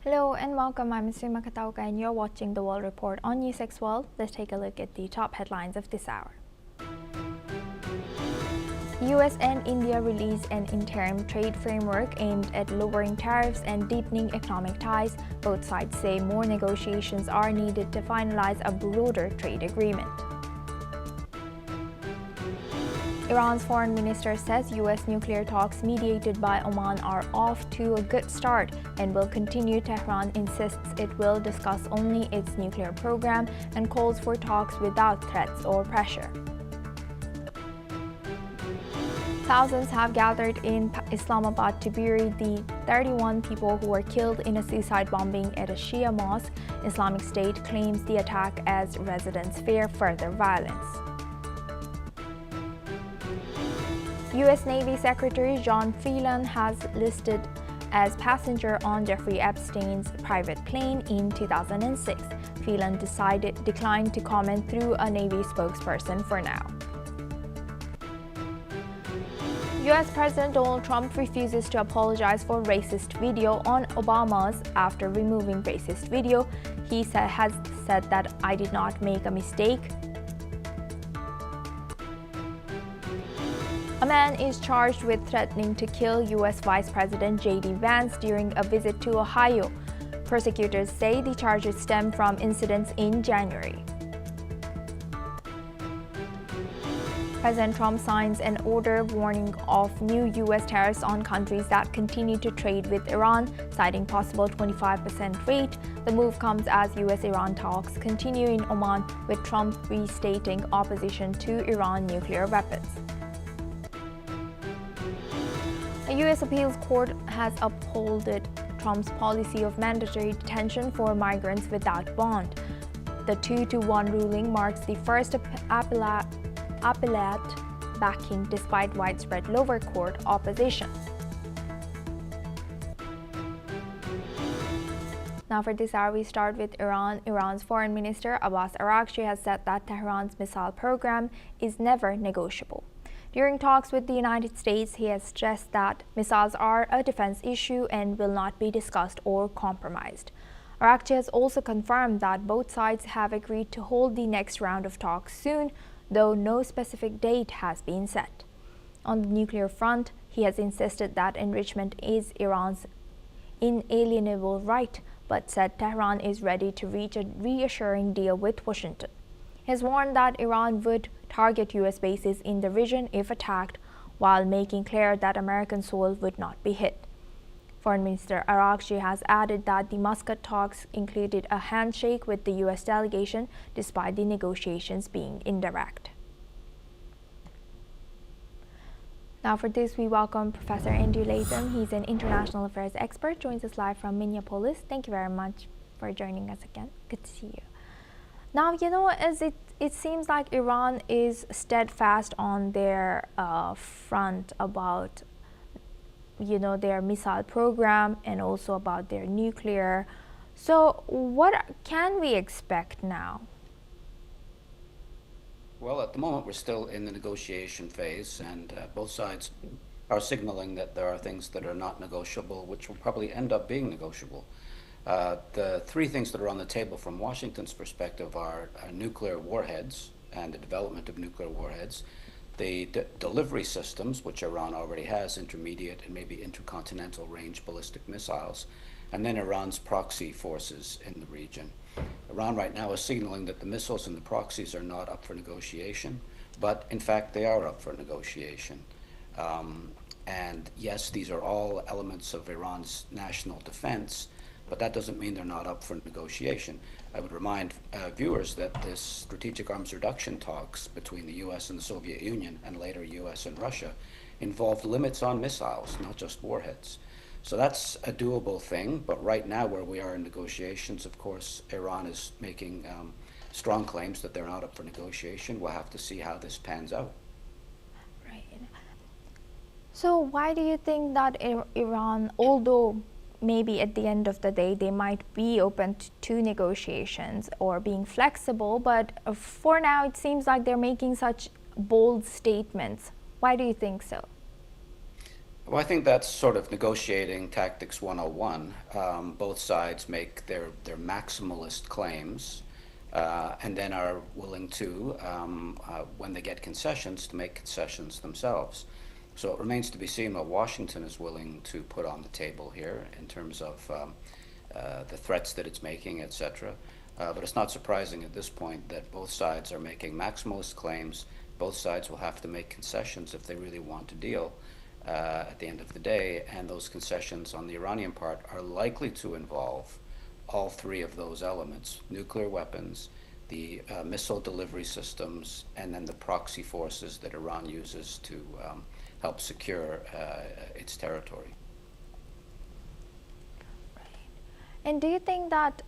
Hello and welcome. I'm Suma Katauka and you're watching the World Report on NewsX World. Let's take a look at the top headlines of this hour. US and India release an interim trade framework aimed at lowering tariffs and deepening economic ties. Both sides say more negotiations are needed to finalize a broader trade agreement. Iran's foreign minister says US nuclear talks mediated by Oman are off to a good start and will continue. Tehran insists it will discuss only its nuclear program and calls for talks without threats or pressure. Thousands have gathered in Islamabad to bury the 31 people who were killed in a suicide bombing at a Shia mosque. Islamic State claims the attack as residents fear further violence. U.S. Navy Secretary John Phelan has listed as passenger on Jeffrey Epstein's private plane in 2006. Phelan declined to comment through a Navy spokesperson for now. U.S. President Donald Trump refuses to apologize for racist video on Obama's after removing racist video. He has said that I did not make a mistake. A man is charged with threatening to kill U.S. Vice President J.D. Vance during a visit to Ohio. Prosecutors say the charges stem from incidents in January. President Trump signs an order warning of new U.S. tariffs on countries that continue to trade with Iran, citing possible 25% rate. The move comes as U.S.-Iran talks continue in Oman, with Trump restating opposition to Iran nuclear weapons. A U.S. appeals court has upheld Trump's policy of mandatory detention for migrants without bond. The 2-1 ruling marks the first appellate backing despite widespread lower court opposition. Now for this hour, we start with Iran. Iran's foreign minister Abbas Araghchi has said that Tehran's missile program is never negotiable. During talks with the United States, he has stressed that missiles are a defense issue and will not be discussed or compromised. Araghchi has also confirmed that both sides have agreed to hold the next round of talks soon, though no specific date has been set. On the nuclear front, he has insisted that enrichment is Iran's inalienable right, but said Tehran is ready to reach a reassuring deal with Washington. He has warned that Iran would target U.S. bases in the region if attacked, while making clear that American soil would not be hit. Foreign Minister Araghchi has added that the Muscat talks included a handshake with the U.S. delegation, despite the negotiations being indirect. Now for this, we welcome Professor Andrew Latham. He's an international affairs expert, joins us live from Minneapolis. Thank you very much for joining us again. Good to see you. Now, as it seems like Iran is steadfast on their front about their missile program and also about their nuclear. So what can we expect now? Well, at the moment, we're still in the negotiation phase, and both sides are signaling that there are things that are not negotiable, which will probably end up being negotiable. The three things that are on the table from Washington's perspective are nuclear warheads and the development of nuclear warheads, the delivery systems, which Iran already has, intermediate and maybe intercontinental range ballistic missiles, and then Iran's proxy forces in the region. Iran right now is signaling that the missiles and the proxies are not up for negotiation, but in fact they are up for negotiation. And yes, these are all elements of Iran's national defense, but that doesn't mean they're not up for negotiation. I would remind viewers that this strategic arms reduction talks between the US and the Soviet Union, and later US and Russia, involved limits on missiles, not just warheads. So that's a doable thing, but right now where we are in negotiations, of course, Iran is making strong claims that they're not up for negotiation. We'll have to see how this pans out. Right. So why do you think that Iran, although maybe at the end of the day they might be open to negotiations or being flexible, but for now it seems like they're making such bold statements? Why do you think so? Well, I think that's sort of negotiating tactics 101. Both sides make their maximalist claims and then are willing to, when they get concessions, to make concessions themselves. So it remains to be seen what Washington is willing to put on the table here in terms of the threats that it's making, etc. But it's not surprising at this point that both sides are making maximalist claims. Both sides will have to make concessions if they really want to deal at the end of the day, and those concessions on the Iranian part are likely to involve all three of those elements: nuclear weapons, the missile delivery systems, and then the proxy forces that Iran uses to help secure its territory. And do you think that,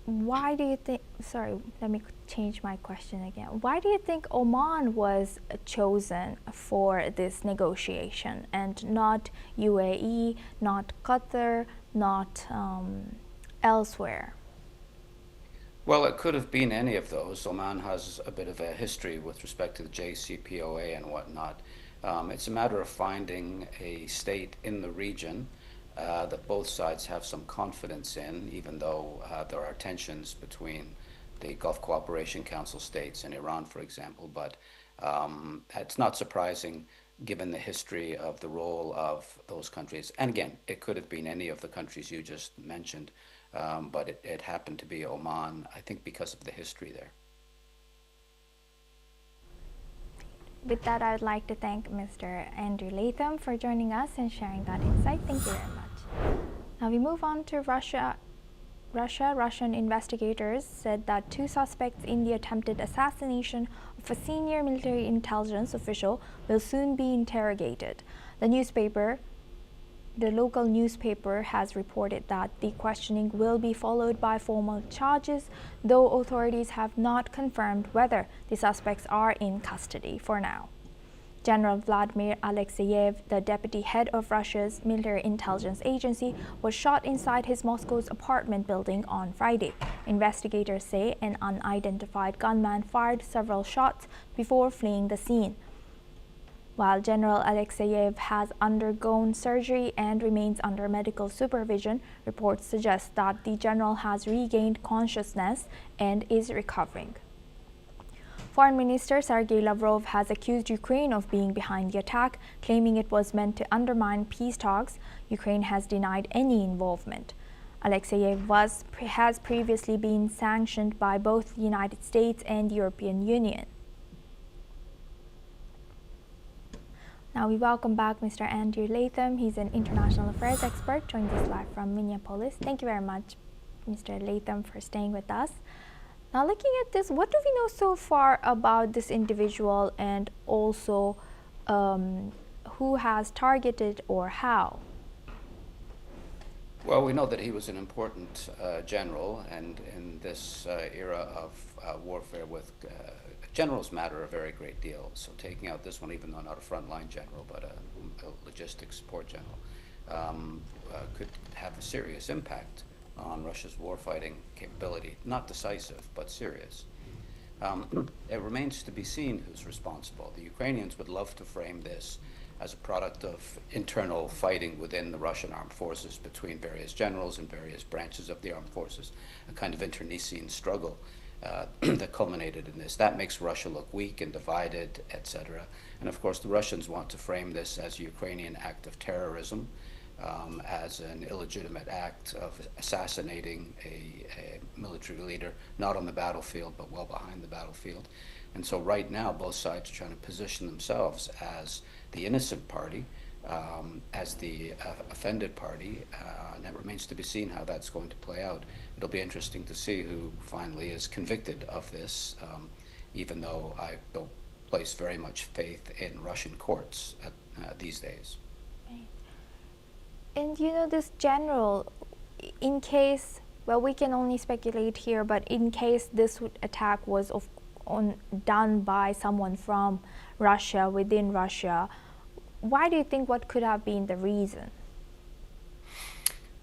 why do you think, sorry, let me change my question again. Why do you think Oman was chosen for this negotiation and not UAE, not Qatar, not elsewhere? Well, it could have been any of those. Oman has a bit of a history with respect to the JCPOA and whatnot. It's a matter of finding a state in the region that both sides have some confidence in, even though there are tensions between the Gulf Cooperation Council states and Iran, for example. But it's not surprising given the history of the role of those countries. And again, it could have been any of the countries you just mentioned, but it happened to be Oman, I think, because of the history there. With that, I would like to thank Mr. Andrew Latham for joining us and sharing that insight. Thank you very much. Now we move on to Russia. Russian investigators said that 2 suspects in the attempted assassination of a senior military intelligence official will soon be interrogated. The local newspaper has reported that the questioning will be followed by formal charges, though authorities have not confirmed whether the suspects are in custody for now. General Vladimir Alexeyev, the deputy head of Russia's military intelligence agency, was shot inside his Moscow's apartment building on Friday. Investigators say an unidentified gunman fired several shots before fleeing the scene. While General Alexeyev has undergone surgery and remains under medical supervision, reports suggest that the general has regained consciousness and is recovering. Foreign Minister Sergei Lavrov has accused Ukraine of being behind the attack, claiming it was meant to undermine peace talks. Ukraine has denied any involvement. Alexeyev has previously been sanctioned by both the United States and the European Union. Now we welcome back Mr. Andrew Latham. He's an international affairs expert, joins us live from Minneapolis. Thank you very much, Mr. Latham, for staying with us. Now, looking at this, what do we know so far about this individual, and also who has targeted or how? Well, we know that he was an important general, and in this era of warfare with generals matter a very great deal. So taking out this one, even though not a frontline general, but a logistics support general, could have a serious impact on Russia's warfighting capability. Not decisive, but serious. It remains to be seen who's responsible. The Ukrainians would love to frame this as a product of internal fighting within the Russian armed forces between various generals and various branches of the armed forces, a kind of internecine struggle that culminated in this. That makes Russia look weak and divided, etc. And of course, the Russians want to frame this as a Ukrainian act of terrorism, as an illegitimate act of assassinating a military leader, not on the battlefield, but well behind the battlefield. And so right now, both sides are trying to position themselves as the innocent party, as the offended party, and it remains to be seen how that's going to play out. It'll be interesting to see who finally is convicted of this, even though I don't place very much faith in Russian courts these days. And you know, this general, in case, well, we can only speculate here, but in case this attack was done by someone from Russia, within Russia, why do you think, what could have been the reason?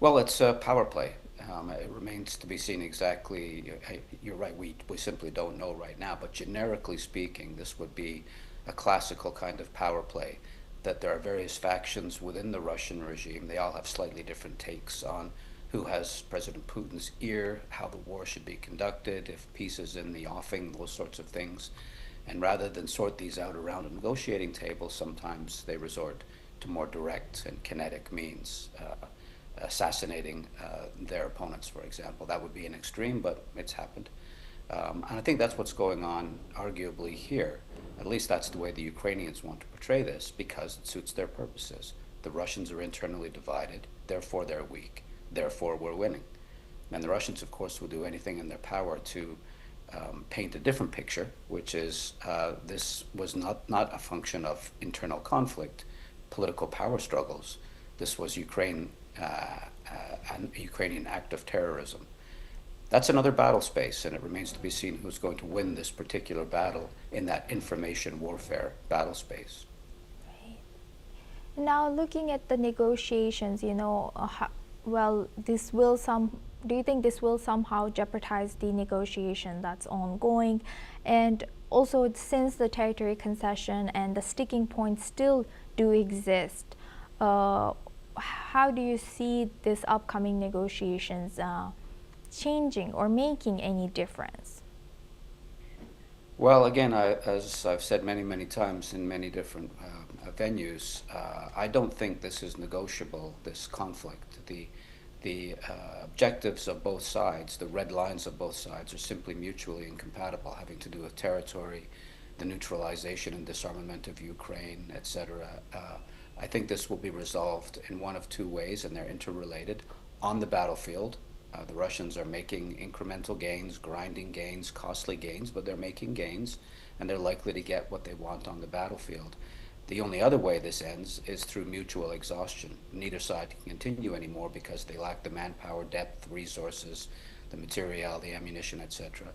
Well, it's a power play. It remains to be seen exactly. You're right, we simply don't know right now, but generically speaking, this would be a classical kind of power play. that there are various factions within the Russian regime. They all have slightly different takes on who has President Putin's ear, how the war should be conducted, if peace is in the offing, those sorts of things. And rather than sort these out around a negotiating table, sometimes they resort to more direct and kinetic means, assassinating their opponents, for example. That would be an extreme, but it's happened. And I think that's what's going on, arguably, here. At least that's the way the Ukrainians want to portray this, because it suits their purposes. The Russians are internally divided, therefore they're weak, therefore we're winning. And the Russians, of course, will do anything in their power to paint a different picture, which is this was not a function of internal conflict, political power struggles. This was Ukraine, a Ukrainian act of terrorism. That's another battle space, and it remains to be seen who's going to win this particular battle in that information warfare battle space. Right. Now, looking at the negotiations, do you think this will somehow jeopardize the negotiation that's ongoing? And also, since the territory concession and the sticking points still do exist, how do you see this upcoming negotiations changing or making any difference? Well, again, as I've said many times in many different venues, I don't think this is negotiable, this conflict. The objectives of both sides, the red lines of both sides, are simply mutually incompatible, having to do with territory, the neutralization and disarmament of Ukraine, etc. I think this will be resolved in one of two ways, and they're interrelated. On the battlefield, the Russians are making incremental gains, grinding gains, costly gains, but they're making gains, and they're likely to get what they want on the battlefield. The only other way this ends is through mutual exhaustion. Neither side can continue anymore because they lack the manpower, depth, resources, the material, the ammunition, etc.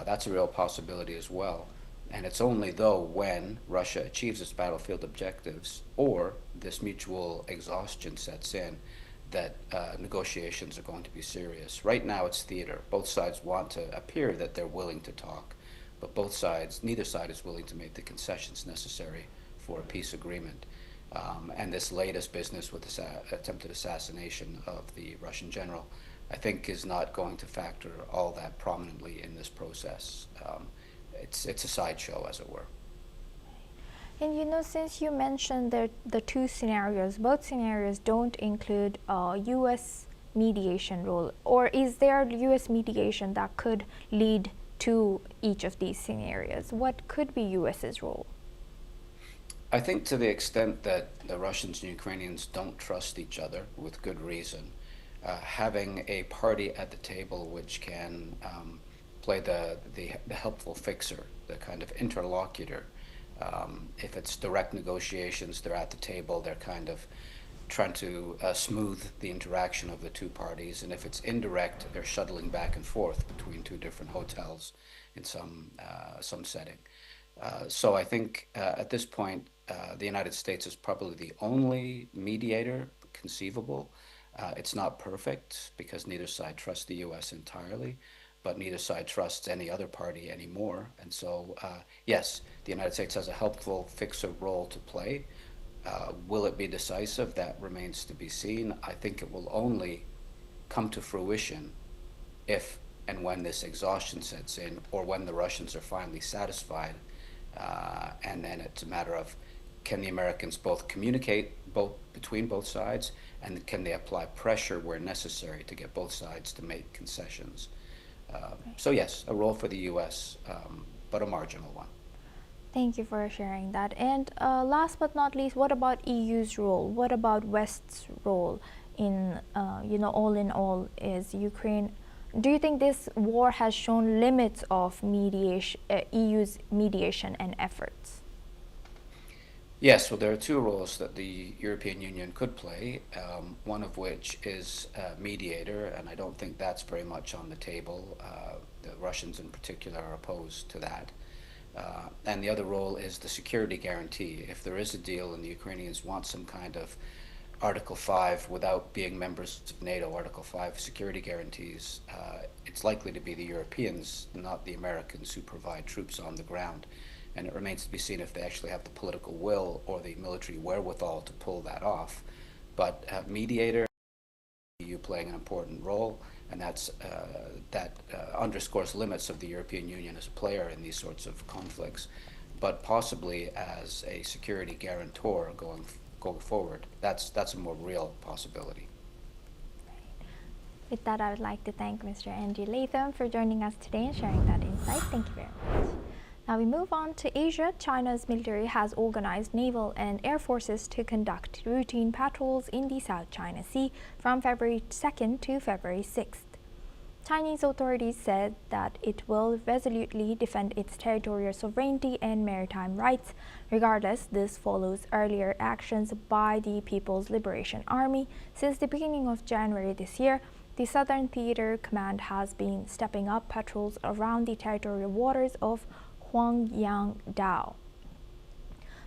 That's a real possibility as well. And it's only though when Russia achieves its battlefield objectives or this mutual exhaustion sets in that negotiations are going to be serious. Right now it's theater. Both sides want to appear that they're willing to talk, but neither side is willing to make the concessions necessary for a peace agreement. And this latest business with this attempted assassination of the Russian general, I think, is not going to factor all that prominently in this process. It's a sideshow, as it were. And since you mentioned that the two scenarios, both scenarios don't include U.S. mediation role, or is there U.S. mediation that could lead to each of these scenarios? What could be U.S.'s role? I think to the extent that the Russians and Ukrainians don't trust each other, with good reason, having a party at the table which can play the helpful fixer, the kind of interlocutor. If it's direct negotiations, they're at the table, they're kind of trying to smooth the interaction of the two parties. And if it's indirect, they're shuttling back and forth between two different hotels in some setting. So I think at this point, the United States is probably the only mediator conceivable. It's not perfect because neither side trusts the U.S. entirely, but neither side trusts any other party anymore. And so, yes, the United States has a helpful fixer role to play. Will it be decisive? That remains to be seen. I think it will only come to fruition if and when this exhaustion sets in, or when the Russians are finally satisfied. And then it's a matter of, can the Americans both communicate between both sides, and can they apply pressure where necessary to get both sides to make concessions? So yes, a role for the U.S., but a marginal one. Thank you for sharing that. And last but not least, what about EU's role? What about West's role in, all in all, is Ukraine? Do you think this war has shown limits of EU's mediation and efforts? Yes, well, there are two roles that the European Union could play, one of which is mediator, and I don't think that's very much on the table. The Russians in particular are opposed to that. And the other role is the security guarantee. If there is a deal and the Ukrainians want some kind of Article 5 without being members of NATO, Article 5 security guarantees, it's likely to be the Europeans, not the Americans, who provide troops on the ground. and it remains to be seen if they actually have the political will or the military wherewithal to pull that off. But mediator, the EU playing an important role, and that underscores limits of the European Union as a player in these sorts of conflicts, but possibly as a security guarantor going forward. That's a more real possibility. With that, I would like to thank Mr. Andrew Latham for joining us today and sharing that insight. Thank you very much. Now we move on to Asia. China's military has organized naval and air forces to conduct routine patrols in the South China Sea from February 2nd to February 6th. Chinese authorities said that it will resolutely defend its territorial sovereignty and maritime rights. Regardless, this follows earlier actions by the People's Liberation Army. Since the beginning of January this year, the Southern Theater Command has been stepping up patrols around the territorial waters of Huangyang Dao.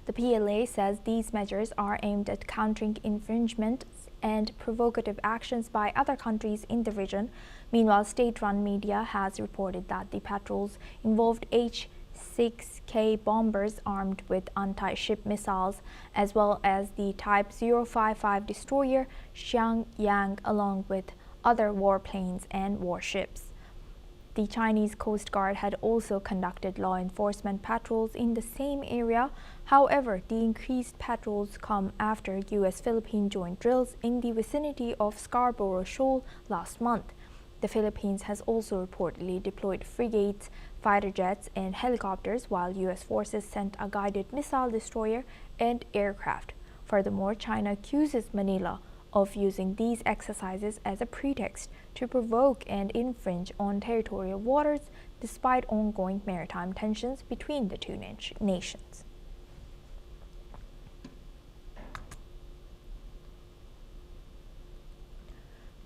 The PLA says these measures are aimed at countering infringements and provocative actions by other countries in the region. Meanwhile, state-run media has reported that the patrols involved H-6K bombers armed with anti-ship missiles, as well as the Type 055 destroyer Xiangyang, along with other warplanes and warships. The Chinese Coast Guard had also conducted law enforcement patrols in the same area. However, the increased patrols come after U.S.-Philippine joint drills in the vicinity of Scarborough Shoal last month. The Philippines has also reportedly deployed frigates, fighter jets, and helicopters, while U.S. forces sent a guided missile destroyer and aircraft. Furthermore, China accuses Manila of using these exercises as a pretext to provoke and infringe on territorial waters, despite ongoing maritime tensions between the two nations.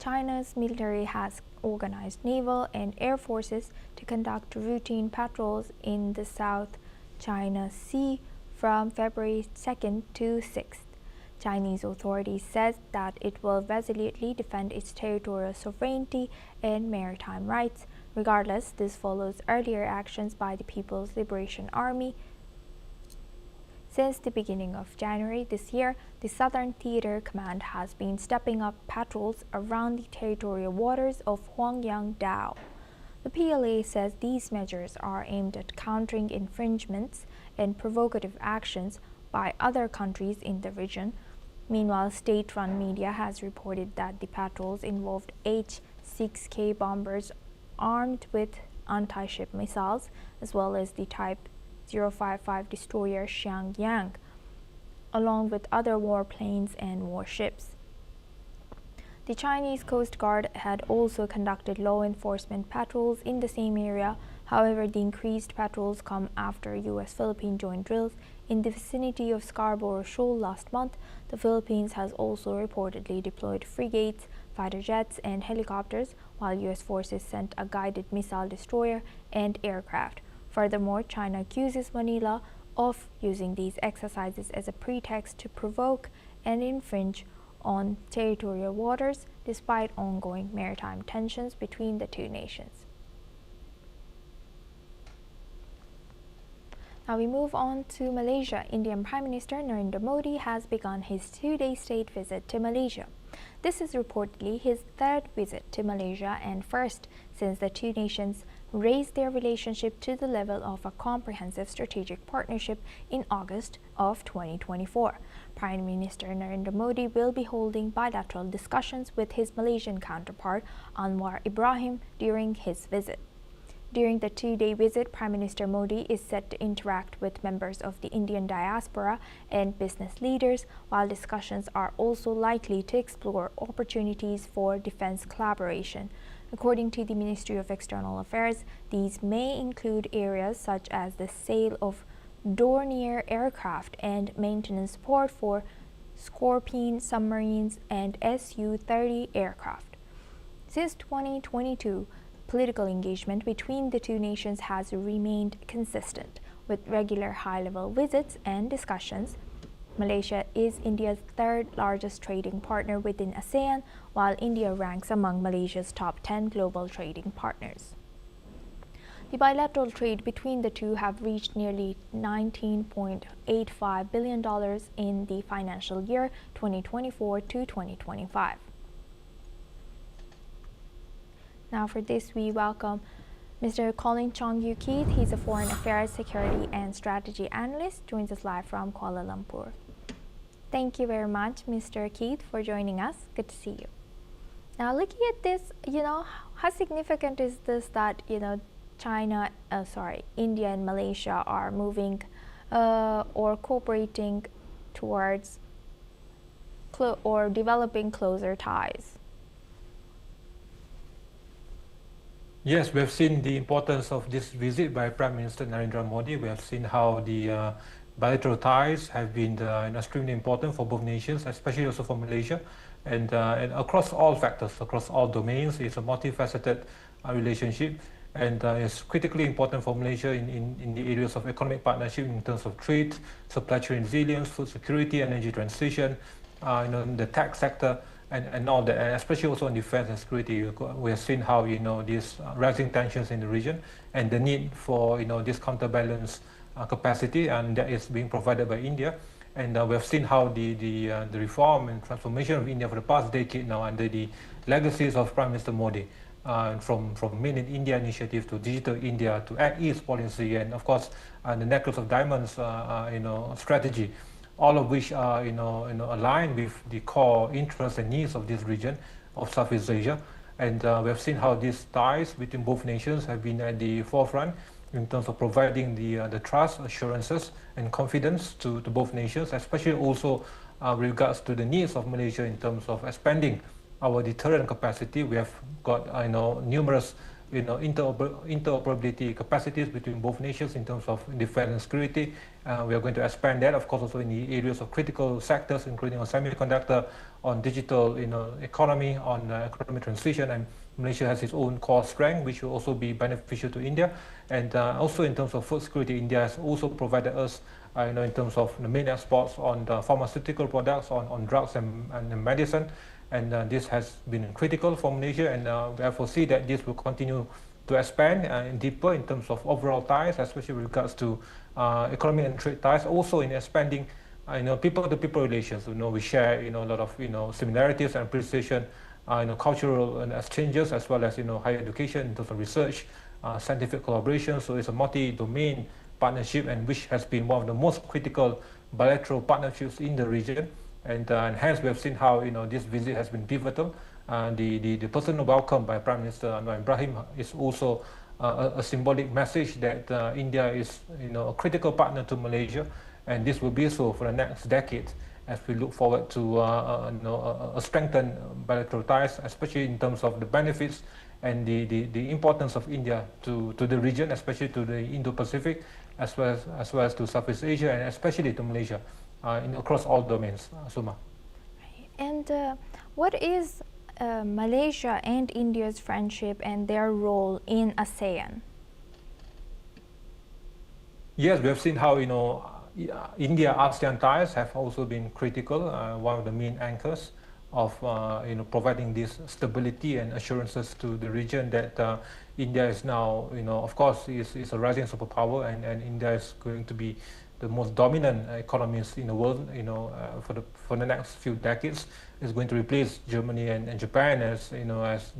China's military has organized naval and air forces to conduct routine patrols in the South China Sea from February 2nd to 6th. Chinese authorities said that it will resolutely defend its territorial sovereignty and maritime rights. Regardless, this follows earlier actions by the People's Liberation Army. Since the beginning of January this year, the Southern Theater Command has been stepping up patrols around the territorial waters of Huangyang Dao. The PLA says these measures are aimed at countering infringements and provocative actions by other countries in the region. Meanwhile, state-run media has reported that the patrols involved H-6K bombers armed with anti-ship missiles, as well as the Type 055 destroyer Xiangyang, along with other warplanes and warships. The Chinese Coast Guard had also conducted law enforcement patrols in the same area. However, the increased patrols come after U.S.-Philippine joint drills in the vicinity of Scarborough Shoal last month. The Philippines has also reportedly deployed frigates, fighter jets, and helicopters, while U.S. forces sent a guided missile destroyer and aircraft. Furthermore, China accuses Manila of using these exercises as a pretext to provoke and infringe on territorial waters, despite ongoing maritime tensions between the two nations. Now we move on to Malaysia. Indian Prime Minister Narendra Modi has begun his two-day state visit to Malaysia. This is reportedly his third visit to Malaysia and first since the two nations raised their relationship to the level of a comprehensive strategic partnership in August of 2024. Prime Minister Narendra Modi will be holding bilateral discussions with his Malaysian counterpart Anwar Ibrahim during his visit. During the two-day visit, Prime Minister Modi is set to interact with members of the Indian diaspora and business leaders, while discussions are also likely to explore opportunities for defense collaboration. According to the Ministry of External Affairs, these may include areas such as the sale of Dornier aircraft and maintenance support for Scorpene submarines and Su-30 aircraft. Since 2022, political engagement between the two nations has remained consistent, with regular high-level visits and discussions. Malaysia is India's third largest trading partner within ASEAN, while India ranks among Malaysia's top 10 global trading partners. The bilateral trade between the two have reached nearly $19.85 billion in the financial year 2024 to 2025. Now for this, we welcome Mr. Colin Chong-Yu Keith. He's a foreign affairs, security and strategy analyst, joins us live from Kuala Lumpur. Thank you very much, Mr. Keith, for joining us. Good to see you. Now, looking at this, how significant is this that, India and Malaysia are moving or cooperating towards or developing closer ties? Yes, we have seen the importance of this visit by Prime Minister Narendra Modi. We have seen how the bilateral ties have been extremely important for both nations, especially also for Malaysia. And across all factors, across all domains, it's a multifaceted relationship. And it's critically important for Malaysia in the areas of economic partnership in terms of trade, supply chain resilience, food security, energy transition, the tech sector, and all that, and especially also on defense and security. We have seen how these rising tensions in the region and the need for this counterbalance capacity, and that is being provided by India. And we have seen how the reform and transformation of India for the past decade now under the legacies of Prime Minister Modi, from Made in India initiative to Digital India to Act East policy, and of course the Necklace of Diamonds strategy, all of which are aligned with the core interests and needs of this region of Southeast Asia. And we have seen how these ties between both nations have been at the forefront in terms of providing the trust, assurances, and confidence to both nations, especially also with regards to the needs of Malaysia in terms of expanding our deterrent capacity. We have got numerous interoperability capacities between both nations in terms of defense and security. We are going to expand that, of course, also in the areas of critical sectors, including on semiconductor, on digital economy, on economic transition. And Malaysia has its own core strength, which will also be beneficial to India. And also in terms of food security, India has also provided us in terms of the main exports on the pharmaceutical products, on drugs and medicine. And this has been critical for Malaysia, and we therefore see that this will continue to expand deeper in terms of overall ties, especially with regards to economic and trade ties, also in expanding people-to-people relations. We share a lot of similarities and appreciation, cultural exchanges, as well as higher education in terms of research, scientific collaboration. So it's a multi-domain partnership, and which has been one of the most critical bilateral partnerships in the region. And hence we have seen how this visit has been pivotal. The personal welcome by Prime Minister Anwar Ibrahim is also a symbolic message that India is a critical partner to Malaysia, and this will be so for the next decade as we look forward to a strengthened bilateral ties, especially in terms of the benefits and the importance of India to the region, especially to the Indo-Pacific, as well as to Southeast Asia, and especially to Malaysia. Across all domains, Suma. And what is Malaysia and India's friendship and their role in ASEAN? Yes, we have seen how India-ASEAN ties have also been critical. One of the main anchors of providing this stability and assurances to the region that India is now, of course, is a rising superpower, and India is going to be the most dominant economies in the world, for the next few decades. Is going to replace Germany and Japan as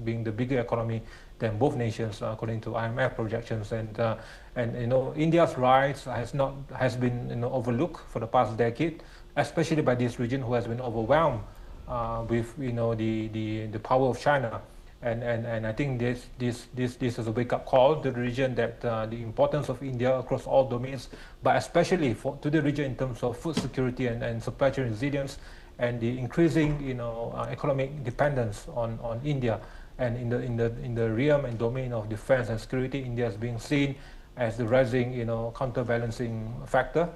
being the bigger economy than both nations, according to IMF projections. And India's rise has been overlooked for the past decade, especially by this region, who has been overwhelmed with the power of China. And I think this is a wake-up call to the region that the importance of India across all domains, but especially to the region in terms of food security and supply chain resilience, and the increasing economic dependence on India. And in the realm and domain of defense and security, India is being seen as the rising counterbalancing factor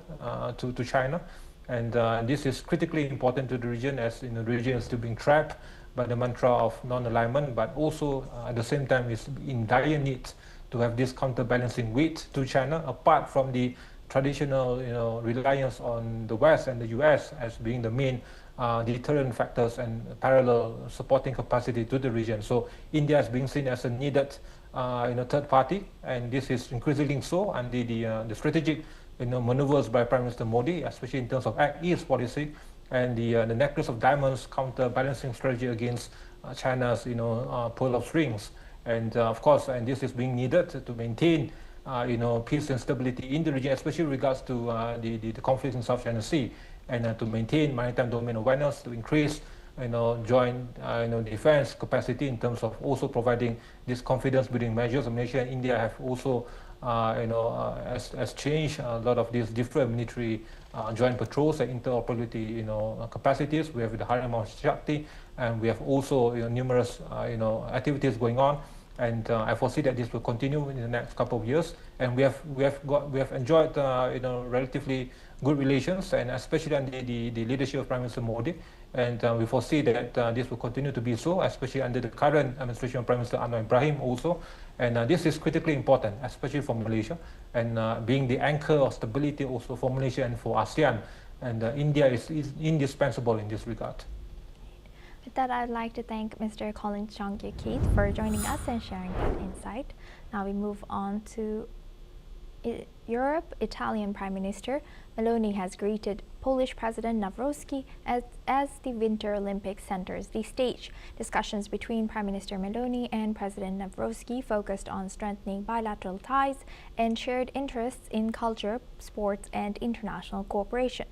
to China. And this is critically important to the region, as the region is still being trapped by the mantra of non-alignment, but also at the same time is in dire need to have this counterbalancing weight to China, apart from the traditional reliance on the West and the US as being the main deterrent factors and parallel supporting capacity to the region. So India is being seen as a needed third party, and this is increasingly so under the strategic maneuvers by Prime Minister Modi, especially in terms of Act East policy and the necklace of diamonds counterbalancing strategy against China's pearl of strings. And of course, and this is being needed to maintain peace and stability in the region, especially with regards to the conflict in South China Sea, and to maintain maritime domain awareness, to increase joint defense capacity in terms of also providing this confidence building measures. Malaysia and India have also has changed a lot of these different military joint patrols and interoperability capacities. We have the Harimau Shakti, and we have also numerous activities going on. And I foresee that this will continue in the next couple of years. And we have enjoyed relatively good relations, and especially under the leadership of Prime Minister Modi. And we foresee that this will continue to be so, especially under the current administration of Prime Minister Anwar Ibrahim also. And this is critically important, especially for Malaysia, and being the anchor of stability also for Malaysia and for ASEAN. And India is indispensable in this regard. With that, I'd like to thank Mr. Colin Chong-Keith for joining us and sharing that insight. Now we move on to Europe. Italian Prime Minister Meloni has greeted Polish President Nawrocki as the Winter Olympics centers the stage. Discussions between Prime Minister Meloni and President Nawrocki focused on strengthening bilateral ties and shared interests in culture, sports, and international cooperation.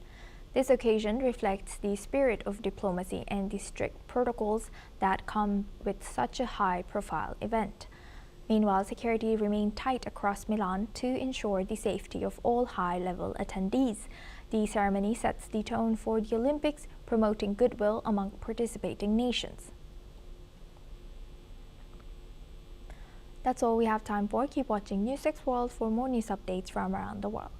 This occasion reflects the spirit of diplomacy and the strict protocols that come with such a high-profile event. Meanwhile, security remained tight across Milan to ensure the safety of all high-level attendees. The ceremony sets the tone for the Olympics, promoting goodwill among participating nations. That's all we have time for. Keep watching NewsX World for more news updates from around the world.